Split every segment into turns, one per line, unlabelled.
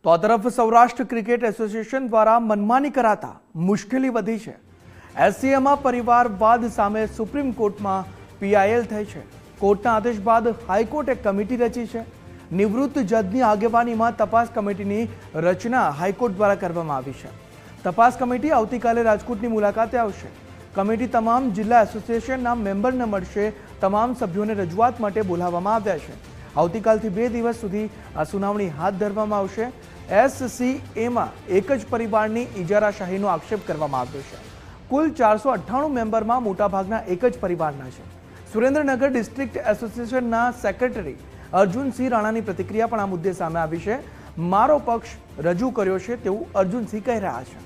તો આ તરફ સૌરાષ્ટ્ર ક્રિકેટ એસોસિએશન દ્વારા મનમાની કરાતા મુશ્કેલી વધી છે। એસસીએમાં પરિવારવાદ સામે સુપ્રીમ કોર્ટમાં પીઆઈએલ થઈ છે। કોર્ટના આદેશ બાદ હાઈકોર્ટે કમિટી રચી છે। નિવૃત્ત જજની આગેવાનીમાં તપાસ કમિટીની રચના હાઈકોર્ટ દ્વારા કરવામાં આવી છે। તપાસ કમિટી આવતીકાલે રાજકોટની મુલાકાતે આવશે। કમિટી તમામ જિલ્લા એસોસિએશનના મેમ્બરને મળશે। તમામ સભ્યોને રજૂઆત માટે બોલાવવામાં આવ્યા છે। આવતીકાલથી 2 દિવસ સુધી આ સુનાવણી હાથ ધરવામાં આવશે। એસસીએમાં એક જ પરિવારની ઇજારાશાહીનો આક્ષેપ કરવામાં આવ્યો છે। કુલ 498 મેમ્બરમાં મોટાભાગના એક જ પરિવારના છે। સુરેન્દ્રનગર ડિસ્ટ્રિક્ટ એસોસિએશનના સેક્રેટરી અર્જુનસિંહ રાણાની પ્રતિક્રિયા પણ આ મુદ્દે સામે આવી છે। મારો પક્ષ રજૂ કર્યો છે તેવું અર્જુનસિંહ કહી રહ્યા છે।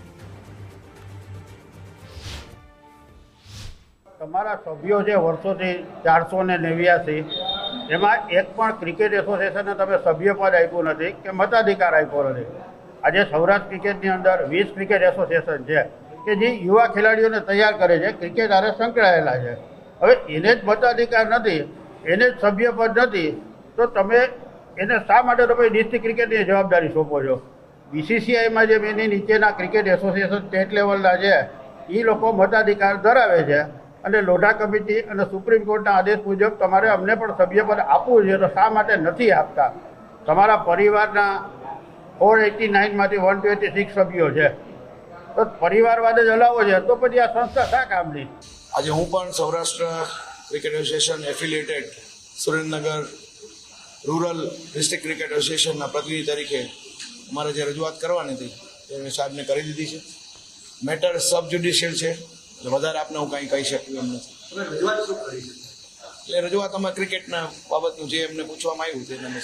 તમારા સભ્યો છે વર્ષોથી 489, એમાં એક પણ ક્રિકેટ એસોસિએશનને તમે સભ્ય પદ આપ્યું નથી કે મતાધિકાર આપ્યો નથી। આજે સૌરાષ્ટ્ર ક્રિકેટની અંદર 20 ક્રિકેટ એસોસિએશન છે કે જે યુવા ખેલાડીઓને તૈયાર કરે છે, ક્રિકેટ હારે સંકળાયેલા છે। હવે એને જ મતાધિકાર નથી, એને જ સભ્ય પદ નથી, તો તમે એને શા માટે તમે ડિસ્ટ્રિક્ટ ક્રિકેટની જવાબદારી સોંપો છો? બીસીસીઆઈમાં જે એની નીચેના ક્રિકેટ એસોસિએશન સ્ટેટ લેવલના છે એ લોકો મતાધિકાર ધરાવે છે અને લોઢા કમિટી અને સુપ્રીમ કોર્ટના આદેશ મુજબ તમારે અમને પણ સભ્યપદ આપવું જોઈએ, તો શા માટે નથી આપતા? તમારા પરિવારના 489માંથી 126 સભ્યો છે, તો પરિવારવાદ જ હલાવો છે, તો પછી આ સંસ્થા શા કામની?
આજે હું પણ Saurashtra cricket association affiliated Surendranagar rural district cricket એસોસિએશનના પ્રતિનિધિ તરીકે અમારે જે રજૂઆત કરવાની હતી તે સાહેબને કરી દીધી છે। મેટર સબ જ્યુડિશિયલ છે, એટલે વધારે આપને હું કંઈ કહી શકું એમ નથી। એટલે રજૂઆત અમારે ક્રિકેટના બાબતનું જે એમને પૂછવામાં આવ્યું તે અમે